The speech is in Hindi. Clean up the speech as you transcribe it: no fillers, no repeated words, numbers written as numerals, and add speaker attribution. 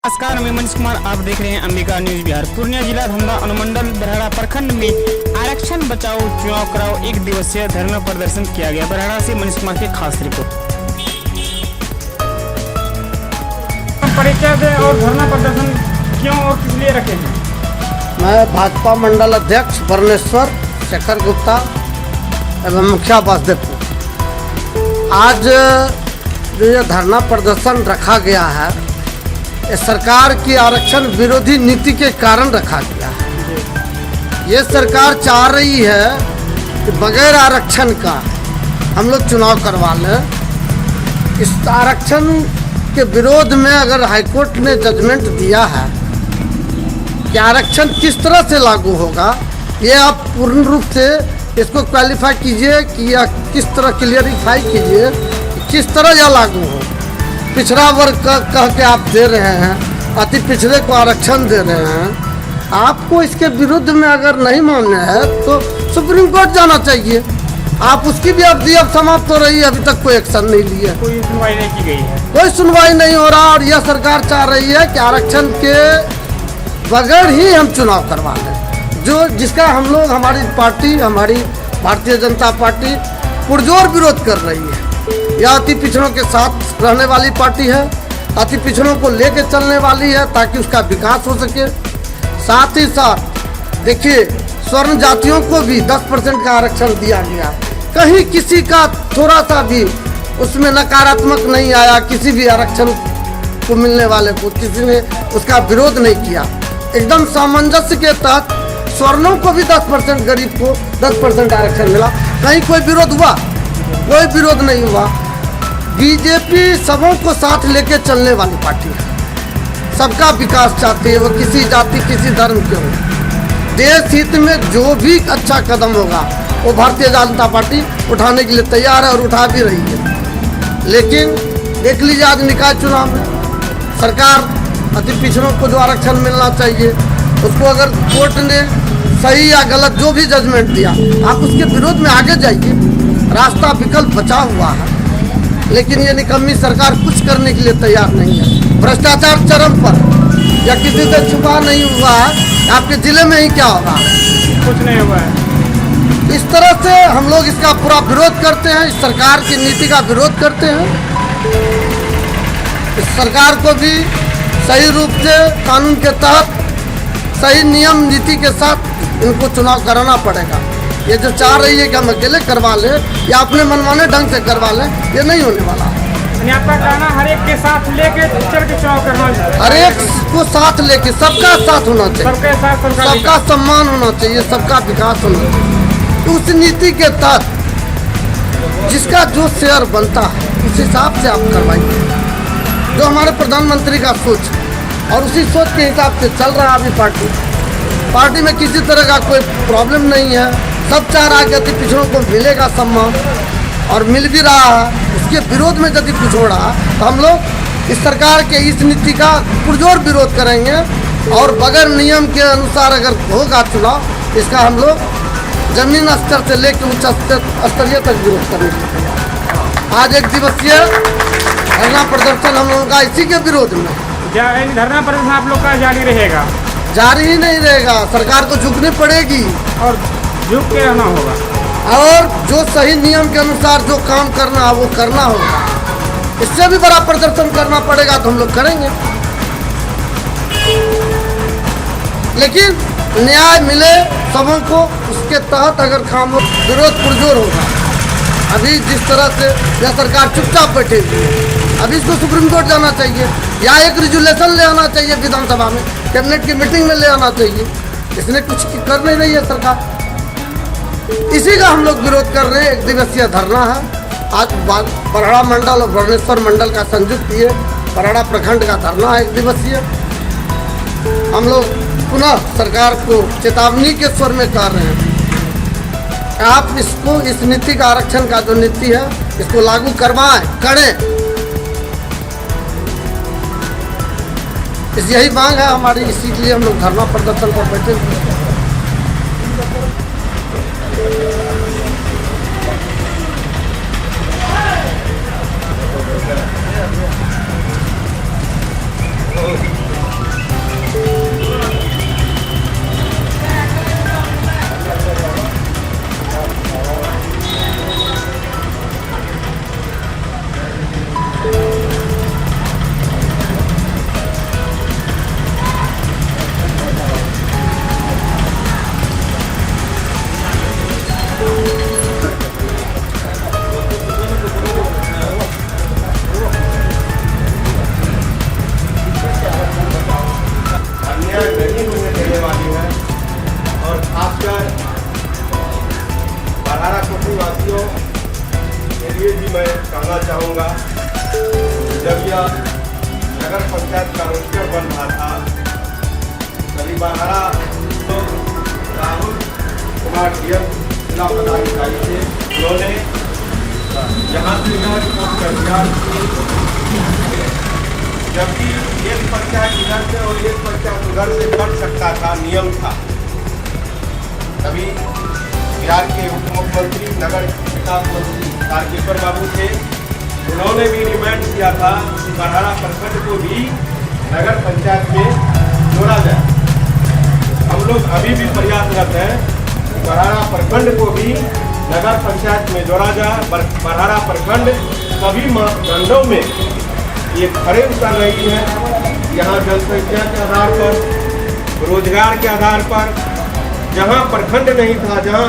Speaker 1: नमस्कार, मैं मनीष कुमार। आप देख रहे हैं अंबिका न्यूज बिहार। पूर्णिया जिला धमधा अनुमंडल बरहड़ा प्रखंड में आरक्षण बचाओ चुनाव कराओ एक दिवसीय धरना प्रदर्शन किया गया। बरहड़ा से मनीष कुमार की खास रिपोर्ट। परिचय दें और धरना प्रदर्शन क्यों और किस लिए रखे हैं?
Speaker 2: मैं भाजपा मंडल अध्यक्ष बरनेश्वर शेखर गुप्ता एवं मुखिया वासुदेवपुर। आज जो ये धरना प्रदर्शन रखा गया है, ये सरकार की आरक्षण विरोधी नीति के कारण रखा गया है। ये सरकार चाह रही है कि बगैर आरक्षण का हम लोग चुनाव करवा लें। इस आरक्षण के विरोध में अगर हाईकोर्ट ने जजमेंट दिया है कि आरक्षण किस तरह से लागू होगा, ये आप पूर्ण रूप से इसको क्वालिफाई कीजिए कि या किस तरह क्लियरिफाई कीजिए कि किस तरह यह लागू हो। पिछड़ा वर्ग कह के आप दे रहे हैं, अति पिछड़े को आरक्षण दे रहे हैं। आपको इसके विरुद्ध में अगर नहीं मानना है तो सुप्रीम कोर्ट जाना चाहिए। आप उसकी भी अवधि अब समाप्त हो रही है, अभी तक कोई एक्शन नहीं लिया,
Speaker 1: कोई सुनवाई नहीं की गई है,
Speaker 2: कोई सुनवाई नहीं हो रहा। और यह सरकार चाह रही है कि आरक्षण के बगैर ही हम चुनाव करवा लें, जो जिसका हम लोग हमारी पार्टी, हमारी भारतीय जनता पार्टी पुरजोर विरोध कर रही है। यह अति पिछड़ों के साथ रहने वाली पार्टी है, अति पिछड़ों को लेकर चलने वाली है ताकि उसका विकास हो सके। साथ ही साथ देखिए, स्वर्ण जातियों को भी 10% का आरक्षण दिया गया। कहीं किसी का थोड़ा सा भी उसमें नकारात्मक नहीं आया, किसी भी आरक्षण को मिलने वाले को किसी ने उसका विरोध नहीं किया। एकदम सामंजस्य के तहत स्वर्णों को भी 10%, गरीब को 10% आरक्षण मिला। कहीं कोई विरोध हुआ? कोई विरोध नहीं हुआ। बीजेपी सबों को साथ लेके चलने वाली पार्टी है, सबका विकास चाहती है, वो किसी जाति किसी धर्म के हो। देश हित में जो भी अच्छा कदम होगा वो भारतीय जनता पार्टी उठाने के लिए तैयार है और उठा भी रही है। लेकिन देख लीजिए, आज निकाय चुनाव में सरकार अति पिछड़ों को जो आरक्षण मिलना चाहिए उसको अगर कोर्ट ने सही या गलत जो भी जजमेंट दिया, आप उसके विरोध में आगे जाइए। रास्ता विकल्प बचा हुआ है, लेकिन ये निकम्मी सरकार कुछ करने के लिए तैयार नहीं है। भ्रष्टाचार चरम पर, या किसी से छुपा नहीं हुआ है। आपके जिले में ही क्या होगा?
Speaker 1: कुछ नहीं हुआ है।
Speaker 2: इस तरह से हम लोग इसका पूरा विरोध करते हैं, इस सरकार की नीति का विरोध करते हैं। इस सरकार को भी सही रूप से कानून के तहत सही नियम नीति के साथ इनको चुनाव कराना पड़ेगा। ये जो चाह रही है कि हम अकेले करवा लें या अपने मनमाने ढंग से करवा लें, ये नहीं होने वाला।
Speaker 1: आपका कहना हर एक के साथ लेके चल के चुनाव करना चाहिए,
Speaker 2: हर एक को साथ लेके, सबका साथ होना चाहिए,
Speaker 1: सबके साथ
Speaker 2: सबका सम्मान होना चाहिए, सबका विकास होना चाहिए। तो उस नीति के तहत जिसका जो शेयर बनता है उस हिसाब से आप करवाइए, जो हमारे प्रधानमंत्री का सोच और उसी सोच के हिसाब से चल रहा है अभी पार्टी में किसी तरह का कोई प्रॉब्लम नहीं है। सब चाह रहा है कि अति पिछड़ों को मिलेगा सम्मान, और मिल भी रहा है। उसके विरोध में यदि कुछ हो रहा तो हम लोग इस सरकार के इस नीति का पुरजोर विरोध करेंगे, और बगैर नियम के अनुसार अगर होगा चुनाव, इसका हम लोग जमीन स्तर से लेकर उच्च स्तरीय तक विरोध करेंगे। आज एक दिवसीय धरना प्रदर्शन हम लोगों का इसी के विरोध में।
Speaker 1: धरना प्रदर्शन आप लोग का जारी रहेगा?
Speaker 2: जारी ही नहीं रहेगा, सरकार को झुकनी पड़ेगी
Speaker 1: और झुक के रहना होगा,
Speaker 2: और जो सही नियम के अनुसार जो काम करना है वो करना होगा। इससे भी बड़ा प्रदर्शन करना पड़ेगा तो हम लोग करेंगे, लेकिन न्याय मिले सबों को, उसके तहत अगर काम हो, विरोध पुरजोर होगा। अभी जिस तरह से यह सरकार चुपचाप बैठी हुई है, अभी इसको सुप्रीम कोर्ट जाना चाहिए या एक रिजोल्यूशन ले आना चाहिए, विधानसभा में कैबिनेट की मीटिंग में ले आना चाहिए। इसने कुछ कर नहीं रही है सरकार। इसी का हम लोग विरोध कर रहे हैं। एक दिवसीय धरना है आज बरहड़ा मंडल और बरनेश्वर मंडल का संयुक्त ये बरहड़ा प्रखंड का धरना है, एक दिवसीय। हम लोग पुनः सरकार को चेतावनी के स्वर में कह रहे हैं, आप इसको, इस नीति का, आरक्षण का जो नीति है, इसको लागू करवाएं, करें। यही मांग है हमारी, इसीलिए हम लोग धरना प्रदर्शन पर बैठे हुए हैं।
Speaker 3: साथियों के लिए भी मैं कहना चाहूँगा, जब यह नगर पंचायत का रोस्टर बन रहा था, तभी बरहरा तो राहुल कुमार डीएम जिला पदाधिकारी थे, उन्होंने यहाँ से यह रिपोर्ट कर दिया कि जबकि एक पंचायत इधर से और एक पंचायत उधर से बढ़ सकता था, नियम था, तभी बिहार के उप मुख्यमंत्री नगर विकास मंत्री तारकिशोर बाबू थे, उन्होंने भी डिमांड किया था कि बरहरा प्रखंड को भी नगर पंचायत में जोड़ा जाए। हम लोग अभी भी प्रयासरत हैं कि बरहरा प्रखंड को भी नगर पंचायत में जोड़ा जाए। बरहरा प्रखंड सभी मापदंडों में ये खड़े उतर रही है। यहाँ जनसंख्या के आधार पर, रोजगार के आधार पर, जहाँ प्रखंड नहीं था, जहाँ